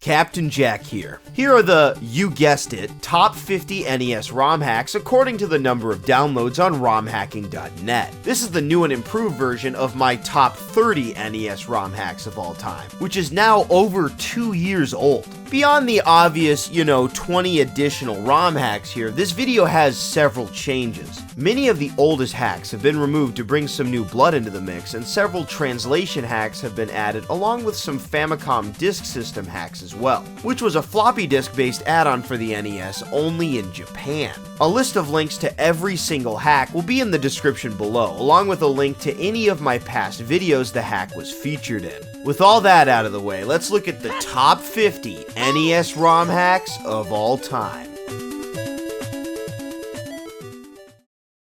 Captain Jack here. Here are the, you guessed it, top 50 NES ROM hacks according to the number of downloads on romhacking.net. This is the new and improved version of my top 30 NES ROM hacks of all time, which is now over 2 years old. Beyond the obvious, 20 additional ROM hacks here, this video has several changes. Many of the oldest hacks have been removed to bring some new blood into the mix, and several translation hacks have been added along with some Famicom Disk System hacks as well, which was a floppy disk based add-on for the NES only in Japan. A list of links to every single hack will be in the description below, along with a link to any of my past videos the hack was featured in. With all that out of the way, let's look at the top 50 NES ROM hacks of all time.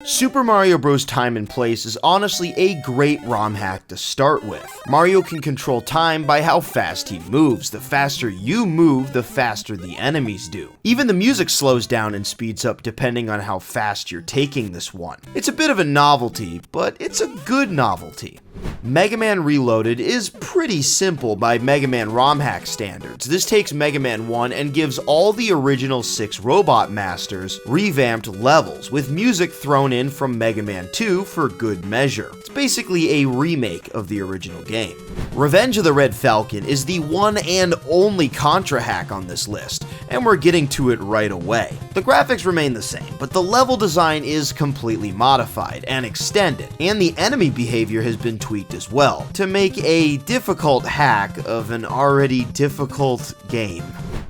Super Mario Bros. Time and Place is honestly a great ROM hack to start with. Mario can control time by how fast he moves. The faster you move, the faster the enemies do. Even the music slows down and speeds up depending on how fast you're taking this one. It's a bit of a novelty, but it's a good novelty. Mega Man Reloaded is pretty simple by Mega Man ROM hack standards. This takes Mega Man 1 and gives all the original 6 Robot Masters revamped levels, with music thrown in from Mega Man 2 for good measure. It's basically a remake of the original game. Revenge of the Red Falcon is the one and only Contra hack on this list, and we're getting to it right away. The graphics remain the same, but the level design is completely modified and extended, and the enemy behavior has been tweaked as well, to make a difficult hack of an already difficult game.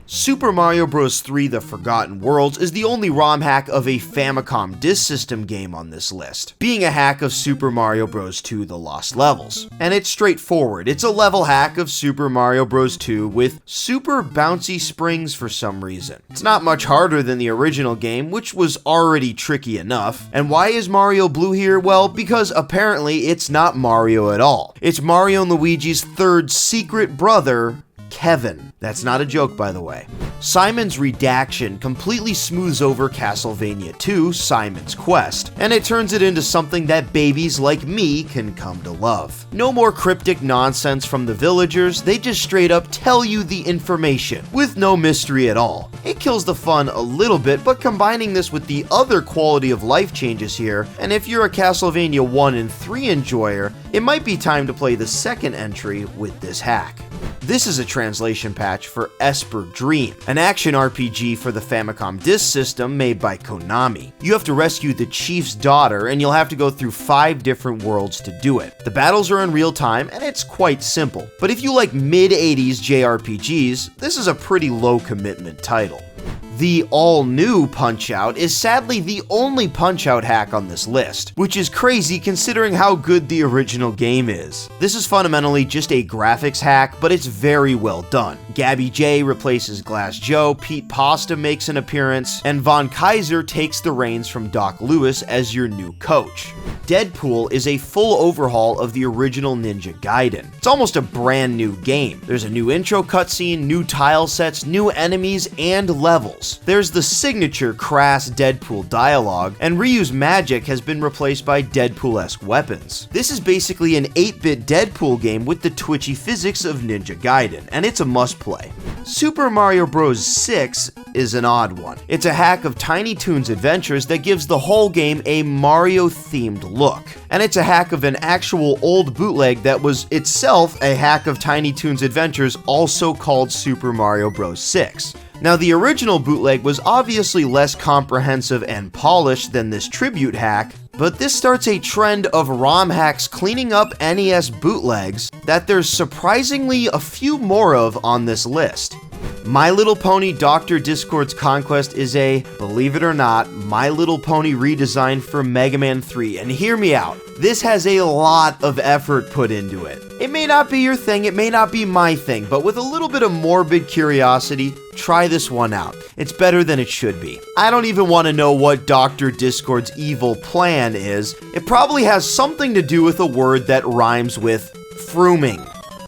Super Mario Bros. 3 The Forgotten Worlds is the only ROM hack of a Famicom Disk System game on this list, being a hack of Super Mario Bros. 2 The Lost Levels. And it's straightforward. It's a level hack of Super Mario Bros. 2 with super bouncy springs for some reason. It's not much harder than the original game, which was already tricky enough. And why is Mario blue here? Well, because apparently it's not Mario at all. It's Mario and Luigi's third secret brother, Kevin. That's not a joke, by the way. Simon's Redaction completely smooths over Castlevania II, Simon's Quest, and it turns it into something that babies like me can come to love. No more cryptic nonsense from the villagers, they just straight up tell you the information, with no mystery at all. It kills the fun a little bit, but combining this with the other quality of life changes here, and if you're a Castlevania 1 and 3 enjoyer, it might be time to play the second entry with this hack. This is a translation patch for Esper Dream, an action RPG for the Famicom Disk System made by Konami. You have to rescue the chief's daughter, and you'll have to go through 5 different worlds to do it. The battles are in real time, and it's quite simple. But if you like mid-80s JRPGs, this is a pretty low commitment title. The all-new Punch-Out is sadly the only Punch-Out hack on this list, which is crazy considering how good the original game is. This is fundamentally just a graphics hack, but it's very well done. Gabby J replaces Glass Joe, Pete Pasta makes an appearance, and Von Kaiser takes the reins from Doc Lewis as your new coach. Deadpool is a full overhaul of the original Ninja Gaiden. It's almost a brand new game. There's a new intro cutscene, new tile sets, new enemies, and levels. There's the signature crass Deadpool dialogue, and Ryu's magic has been replaced by Deadpool-esque weapons. This is basically an 8-bit Deadpool game with the twitchy physics of Ninja Gaiden, and it's a must-play. Super Mario Bros. 6 is an odd one. It's a hack of Tiny Toons Adventures that gives the whole game a Mario-themed look. And it's a hack of an actual old bootleg that was itself a hack of Tiny Toons Adventures, also called Super Mario Bros. 6. Now, the original bootleg was obviously less comprehensive and polished than this tribute hack, but this starts a trend of ROM hacks cleaning up NES bootlegs that there's surprisingly a few more of on this list. My Little Pony Dr. Discord's Conquest is a, believe it or not, My Little Pony redesign for Mega Man 3, and hear me out. This has a lot of effort put into it. It may not be your thing, it may not be my thing, but with a little bit of morbid curiosity, try this one out. It's better than it should be. I don't even want to know what Dr. Discord's evil plan is. It probably has something to do with a word that rhymes with fruming.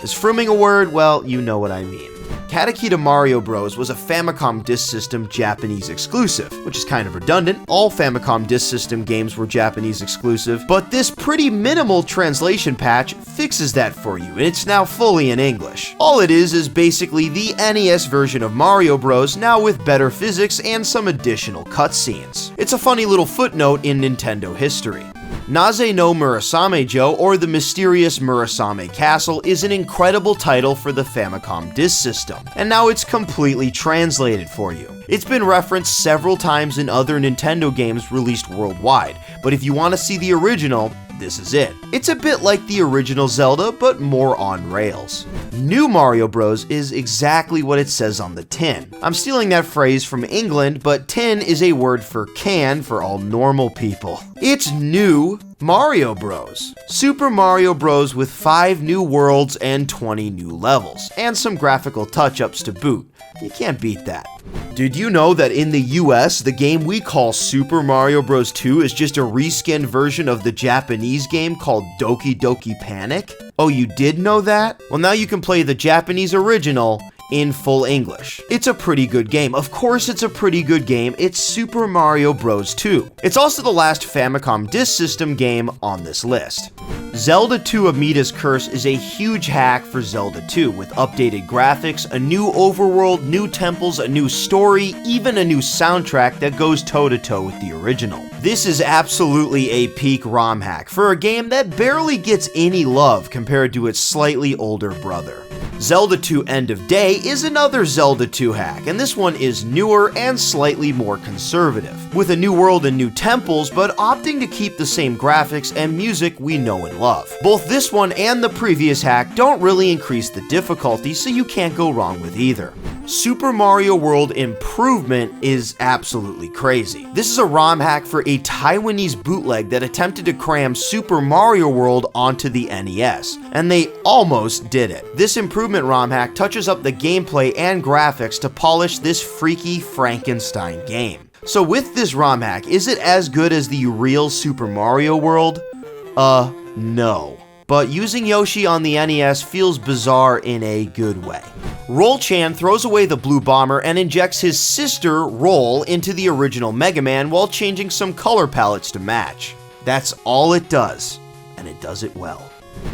Is fruming a word? Well, you know what I mean. Kattekita Mario Bros. Was a Famicom Disk System Japanese exclusive, which is kind of redundant. All Famicom Disk System games were Japanese exclusive, but this pretty minimal translation patch fixes that for you, and it's now fully in English. All it is basically the NES version of Mario Bros. Now with better physics and some additional cutscenes. It's a funny little footnote in Nintendo history. Naze no Murasame Jo, or The Mysterious Murasame Castle, is an incredible title for the Famicom Disk System, and now it's completely translated for you. It's been referenced several times in other Nintendo games released worldwide, but if you want to see the original, this is it. It's a bit like the original Zelda, but more on rails. New Mario Bros. Is exactly what it says on the tin. I'm stealing that phrase from England, but tin is a word for can for all normal people. It's new Mario Bros. Super Mario Bros. With 5 new worlds and 20 new levels, and some graphical touch-ups to boot. You can't beat that. Did you know that in the US, the game we call Super Mario Bros. 2 is just a reskinned version of the Japanese game called Doki Doki Panic? Oh, you did know that? Well, now you can play the Japanese original in full English. It's a pretty good game. Of course it's a pretty good game. It's Super Mario Bros. 2. It's also the last Famicom Disk System game on this list. Zelda II Amida's Curse is a huge hack for Zelda 2, with updated graphics, a new overworld, new temples, a new story, even a new soundtrack that goes toe-to-toe with the original. This is absolutely a peak ROM hack for a game that barely gets any love compared to its slightly older brother. Zelda 2 End of Day is another Zelda 2 hack, and this one is newer and slightly more conservative, with a new world and new temples, but opting to keep the same graphics and music we know and love. Both this one and the previous hack don't really increase the difficulty, so you can't go wrong with either. Super Mario World Improvement is absolutely crazy. This is a ROM hack for a Taiwanese bootleg that attempted to cram Super Mario World onto the NES, and they almost did it. This improvement ROM hack touches up the gameplay and graphics to polish this freaky Frankenstein game. So with this ROM hack, is it as good as the real Super Mario World? No. But using Yoshi on the NES feels bizarre in a good way. Roll-chan throws away the blue bomber and injects his sister, Roll, into the original Mega Man while changing some color palettes to match. That's all it does, and it does it well.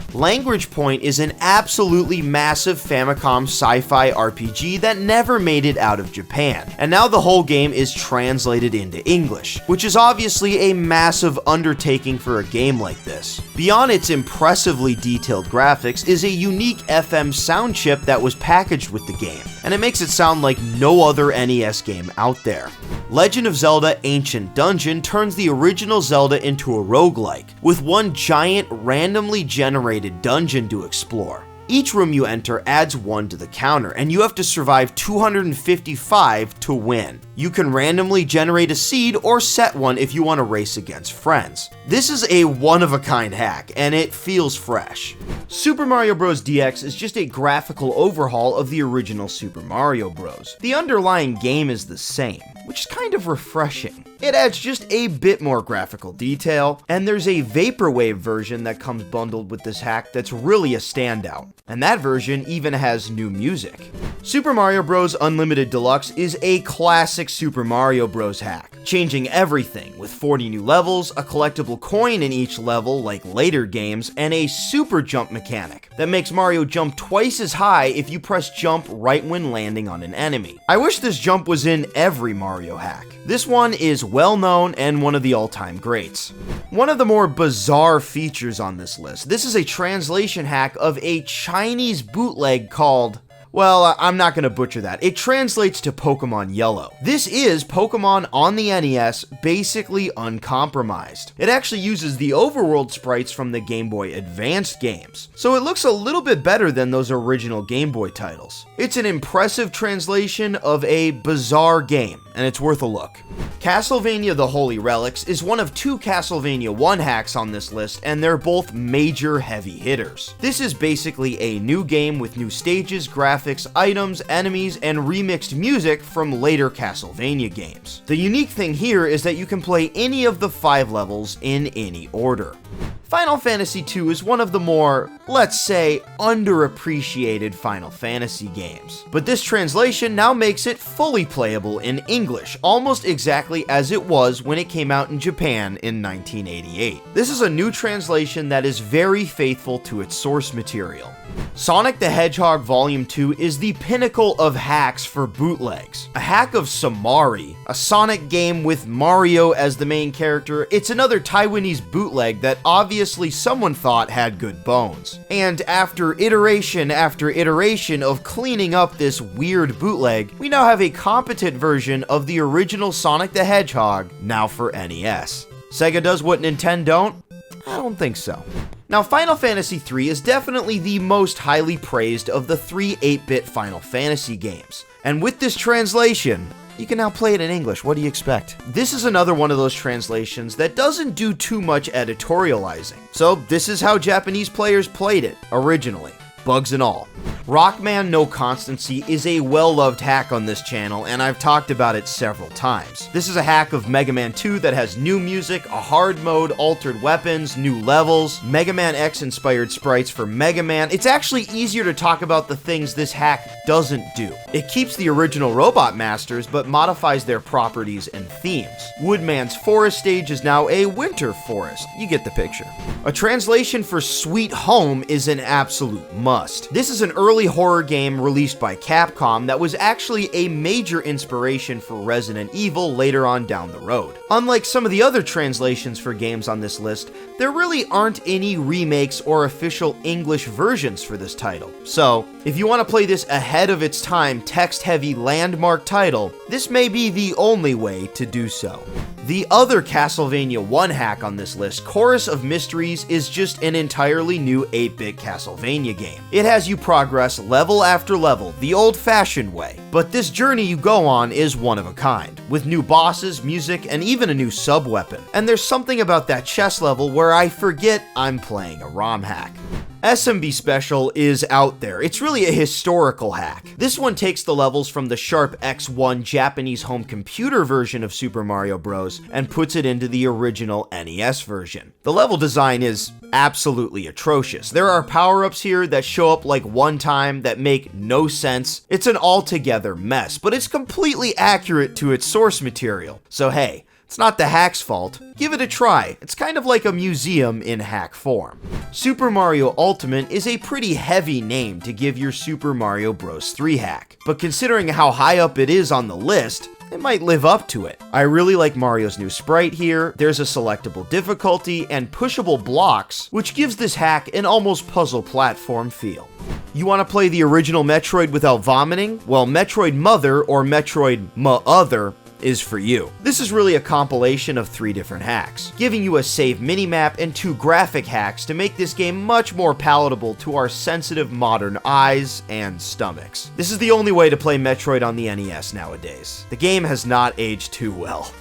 Langrange Point is an absolutely massive Famicom sci-fi RPG that never made it out of Japan, and now the whole game is translated into English, which is obviously a massive undertaking for a game like this. Beyond its impressively detailed graphics is a unique FM sound chip that was packaged with the game, and it makes it sound like no other NES game out there. Legend of Zelda Ancient Dungeon turns the original Zelda into a roguelike, with one giant randomly generated dungeon to explore. Each room you enter adds 1 to the counter, and you have to survive 255 to win. You can randomly generate a seed or set one if you want to race against friends. This is a one-of-a-kind hack, and it feels fresh. Super Mario Bros. DX is just a graphical overhaul of the original Super Mario Bros. The underlying game is the same, which is kind of refreshing. It adds just a bit more graphical detail, and there's a Vaporwave version that comes bundled with this hack that's really a standout, and that version even has new music. Super Mario Bros. Unlimited Deluxe is a classic Super Mario Bros. Hack, changing everything with 40 new levels, a collectible coin in each level like later games, and a super jump mechanic that makes Mario jump twice as high if you press jump right when landing on an enemy. I wish this jump was in every Mario hack. This one is well known and one of the all-time greats. One of the more bizarre features on this list, this is a translation hack of a Chinese bootleg called, well, I'm not going to butcher that. It translates to Pokemon Yellow. This is Pokemon on the NES, basically uncompromised. It actually uses the overworld sprites from the Game Boy Advanced games, so it looks a little bit better than those original Game Boy titles. It's an impressive translation of a bizarre game, and it's worth a look. Castlevania The Holy Relics is one of 2 Castlevania 1 hacks on this list, and they're both major heavy hitters. This is basically a new game with new stages, graphics, items, enemies, and remixed music from later Castlevania games. The unique thing here is that you can play any of the 5 levels in any order. Final Fantasy II is one of the more, let's say, underappreciated Final Fantasy games. But this translation now makes it fully playable in English, almost exactly as it was when it came out in Japan in 1988. This is a new translation that is very faithful to its source material. Sonic the Hedgehog Volume 2 is the pinnacle of hacks for bootlegs. A hack of Samari, a Sonic game with Mario as the main character. It's another Taiwanese bootleg that obviously someone thought had good bones. And after iteration after iteration of cleaning up this weird bootleg, we now have a competent version of the original Sonic the Hedgehog, now for NES. Sega does what Nintendo don't? I don't think so. Now, Final Fantasy III is definitely the most highly praised of the 3 8-bit Final Fantasy games. And with this translation, you can now play it in English. What do you expect? This is another one of those translations that doesn't do too much editorializing. So this is how Japanese players played it originally. Bugs and all. Rockman No Constancy is a well-loved hack on this channel, and I've talked about it several times. This is a hack of Mega Man 2 that has new music, a hard mode, altered weapons, new levels, Mega Man X-inspired sprites for Mega Man. It's actually easier to talk about the things this hack doesn't do. It keeps the original Robot Masters, but modifies their properties and themes. Woodman's Forest stage is now a winter forest. You get the picture. A translation for Sweet Home is an absolute must. This is an early horror game released by Capcom that was actually a major inspiration for Resident Evil later on down the road. Unlike some of the other translations for games on this list, there really aren't any remakes or official English versions for this title. So, if you want to play this ahead of its time text-heavy landmark title, this may be the only way to do so. The other Castlevania 1 hack on this list, Chorus of Mysteries, is just an entirely new 8-bit Castlevania game. It has you progress level after level, the old-fashioned way. But this journey you go on is one of a kind, with new bosses, music, and even a new sub-weapon. And there's something about that chess level where I forget I'm playing a ROM hack. SMB Special is out there. It's really a historical hack. This one takes the levels from the Sharp X1 Japanese home computer version of Super Mario Bros. And puts it into the original NES version. The level design is absolutely atrocious. There are power-ups here that show up like one time that make no sense. It's an altogether mess, but it's completely accurate to its source material. So hey, it's not the hack's fault. Give it a try. It's kind of like a museum in hack form. Super Mario Ultimate is a pretty heavy name to give your Super Mario Bros. 3 hack, but considering how high up it is on the list, it might live up to it. I really like Mario's new sprite here. There's a selectable difficulty and pushable blocks, which gives this hack an almost puzzle platform feel. You want to play the original Metroid without vomiting? Well, Metroid Mother or Metroid Ma-Other is for you. This is really a compilation of 3 different hacks, giving you a save minimap and 2 graphic hacks to make this game much more palatable to our sensitive modern eyes and stomachs. This is the only way to play Metroid on the NES nowadays. The game has not aged too well.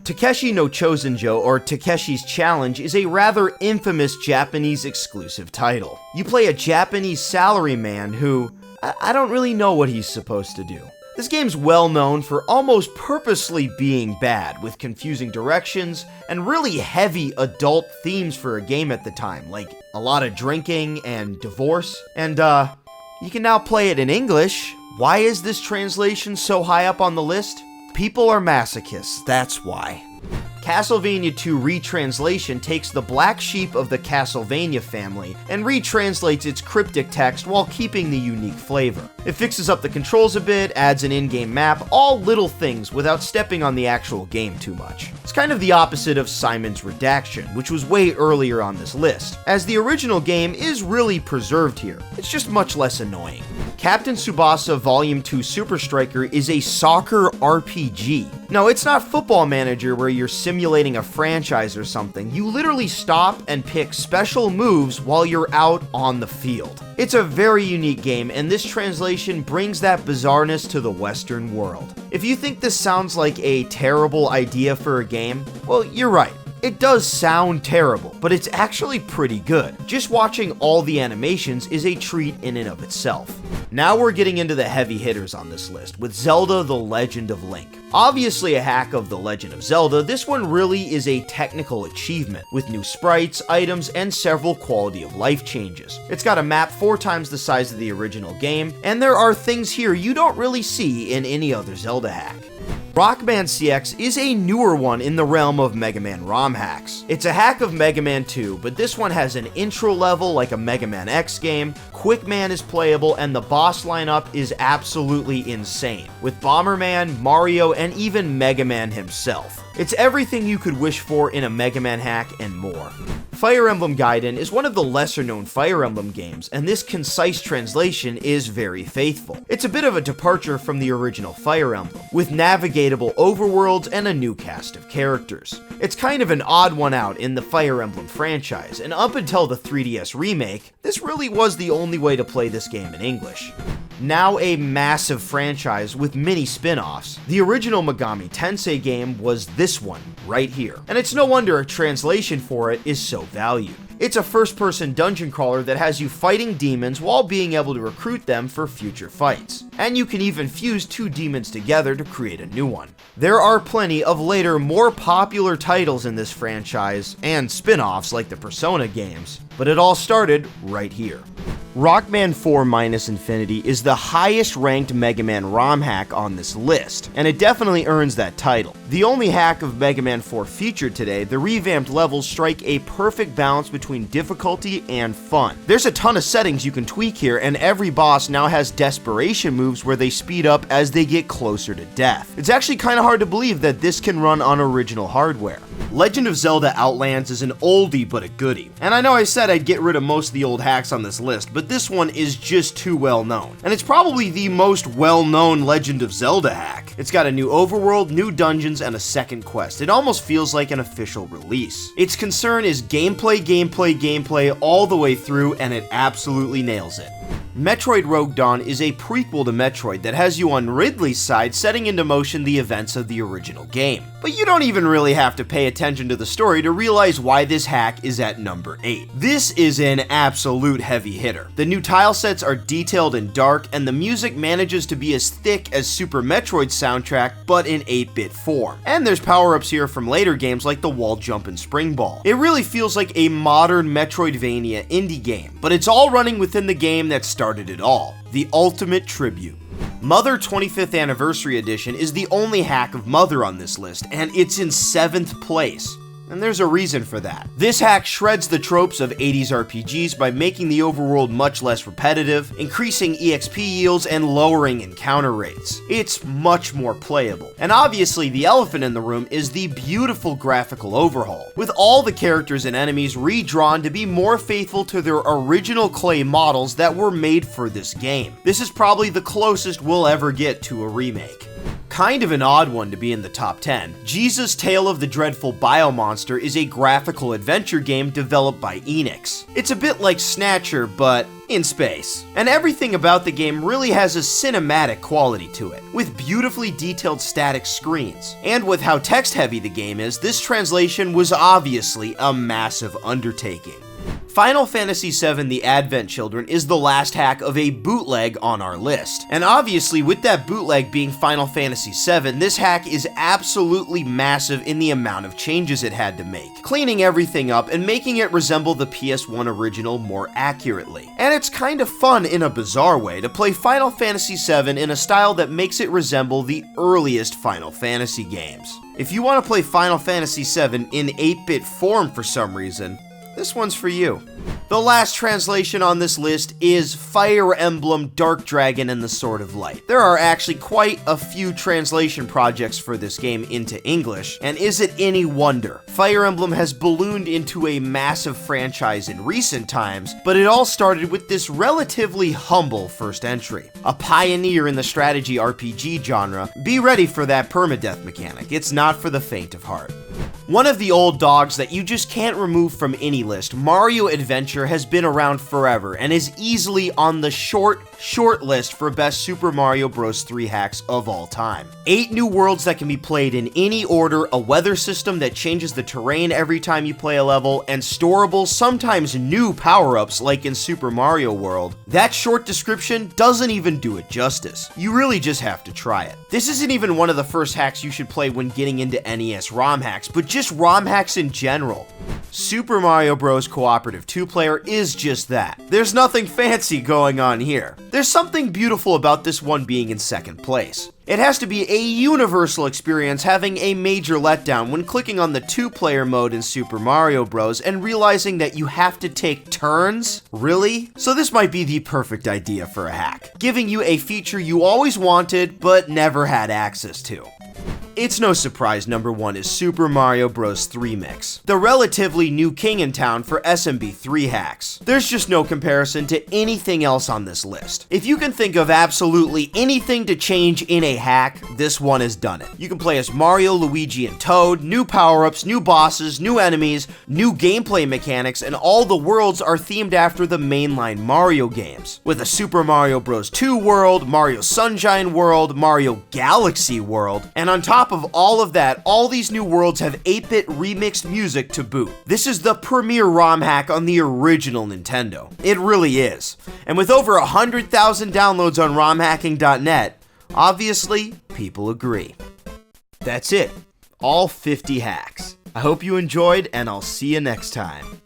Takeshi no Chosenjo, or Takeshi's Challenge, is a rather infamous Japanese exclusive title. You play a Japanese salaryman who, I don't really know what he's supposed to do. This game's well known for almost purposely being bad, with confusing directions and really heavy adult themes for a game at the time, like a lot of drinking and divorce. And you can now play it in English. Why is this translation so high up on the list? People are masochists, that's why. Castlevania II retranslation takes the black sheep of the Castlevania family and retranslates its cryptic text while keeping the unique flavor. It fixes up the controls a bit, adds an in-game map, all little things without stepping on the actual game too much. It's kind of the opposite of Simon's Redaction, which was way earlier on this list, as the original game is really preserved here. It's just much less annoying. Captain Tsubasa Volume 2 Super Striker is a soccer RPG. No, it's not Football Manager where you're simulating a franchise or something. You literally stop and pick special moves while you're out on the field. It's a very unique game, and this translation brings that bizarreness to the Western world. If you think this sounds like a terrible idea for a game, well, you're right. It does sound terrible, but it's actually pretty good. Just watching all the animations is a treat in and of itself. Now we're getting into the heavy hitters on this list, with Zelda: The Legend of Link. Obviously a hack of The Legend of Zelda, this one really is a technical achievement, with new sprites, items, and several quality of life changes. It's got a map 4 times the size of the original game, and there are things here you don't really see in any other Zelda hack. Rockman CX is a newer one in the realm of Mega Man Romhacks. It's a hack of Mega Man 2, but this one has an intro level like a Mega Man X game, Quick Man is playable, and the boss lineup is absolutely insane, with Bomberman, Mario, and even Mega Man himself. It's everything you could wish for in a Mega Man hack and more. Fire Emblem Gaiden is one of the lesser-known Fire Emblem games, and this concise translation is very faithful. It's a bit of a departure from the original Fire Emblem, with navigatable overworlds and a new cast of characters. It's kind of an odd one out in the Fire Emblem franchise, and up until the 3DS remake, this really was the only way to play this game in English. Now a massive franchise with many spin-offs, the original Megami Tensei game was this one right here, and it's no wonder a translation for it is so valued. It's a first-person dungeon crawler that has you fighting demons while being able to recruit them for future fights, and you can even fuse 2 demons together to create a new one. There are plenty of later, more popular titles in this franchise, and spin-offs like the Persona games, but it all started right here. Rockman 4 Minus Infinity is the highest ranked Mega Man ROM hack on this list, and it definitely earns that title. The only hack of Mega Man 4 featured today, the revamped levels strike a perfect balance between difficulty and fun. There's a ton of settings you can tweak here, and every boss now has desperation moves where they speed up as they get closer to death. It's actually kind of hard to believe that this can run on original hardware. Legend of Zelda Outlands is an oldie but a goodie, and I know I said I'd get rid of most of the old hacks on this list, but this one is just too well known, and it's probably the most well-known Legend of Zelda hack. It's got a new overworld, new dungeons, and a second quest. It almost feels like an official release. Its concern is gameplay, gameplay, gameplay all the way through, and it absolutely nails it. Metroid Rogue Dawn is a prequel to Metroid that has you on Ridley's side setting into motion the events of the original game. But you don't even really have to pay attention to the story to realize why this hack is at number 8. This is an absolute heavy hitter. The new tile sets are detailed and dark, and the music manages to be as thick as Super Metroid's soundtrack, but in 8-bit form. And there's power-ups here from later games like the wall jump and spring ball. It really feels like a modern Metroidvania indie game, but it's all running within the game that started it all, the ultimate tribute. Mother 25th Anniversary Edition is the only hack of Mother on this list, and it's in 7th place. And there's a reason for that. This hack shreds the tropes of 80s RPGs by making the overworld much less repetitive, increasing EXP yields, and lowering encounter rates. It's much more playable. And obviously, the elephant in the room is the beautiful graphical overhaul, with all the characters and enemies redrawn to be more faithful to their original clay models that were made for this game. This is probably the closest we'll ever get to a remake. Kind of an odd one to be in the top 10, Jesus Tale of the Dreadful Biomonster is a graphical adventure game developed by Enix. It's a bit like Snatcher, but in space. And everything about the game really has a cinematic quality to it, with beautifully detailed static screens. And with how text-heavy the game is, this translation was obviously a massive undertaking. Final Fantasy VII The Advent Children is the last hack of a bootleg on our list. And obviously, with that bootleg being Final Fantasy VII, this hack is absolutely massive in the amount of changes it had to make, cleaning everything up and making it resemble the PS1 original more accurately. And it's kind of fun in a bizarre way to play Final Fantasy VII in a style that makes it resemble the earliest Final Fantasy games. If you want to play Final Fantasy VII in 8-bit form for some reason, this one's for you. The last translation on this list is Fire Emblem Dark Dragon and the Sword of Light. There are actually quite a few translation projects for this game into English, and is it any wonder? Fire Emblem has ballooned into a massive franchise in recent times, but it all started with this relatively humble first entry. A pioneer in the strategy RPG genre, be ready for that permadeath mechanic. It's not for the faint of heart. One of the old dogs that you just can't remove from any list, Mario Adventure, has been around forever and is easily on the short list for best Super Mario Bros. 3 hacks of all time. 8 new worlds that can be played in any order, a weather system that changes the terrain every time you play a level, and storable, sometimes new power-ups like in Super Mario World. That short description doesn't even do it justice. You really just have to try it. This isn't even one of the first hacks you should play when getting into NES ROM hacks, but just ROM hacks in general. Super Mario Bros. Cooperative 2-player is just that. There's nothing fancy going on here. There's something beautiful about this one being in second place. It has to be a universal experience having a major letdown when clicking on the 2-player mode in Super Mario Bros. And realizing that you have to take turns? Really? So this might be the perfect idea for a hack, giving you a feature you always wanted but never had access to. It's no surprise number 1 is Super Mario Bros. 3 Mix, the relatively new king in town for SMB 3 hacks. There's just no comparison to anything else on this list. If you can think of absolutely anything to change in a hack, this one has done it. You can play as Mario, Luigi, and Toad, new power-ups, new bosses, new enemies, new gameplay mechanics, and all the worlds are themed after the mainline Mario games, with a Super Mario Bros. 2 world, Mario Sunshine world, Mario Galaxy world, and on top of all of that, all these new worlds have 8-bit remixed music to boot. This is the premier ROM hack on the original Nintendo. It really is. And with over 100,000 downloads on romhacking.net, obviously, people agree. That's it. All 50 hacks. I hope you enjoyed, and I'll see you next time.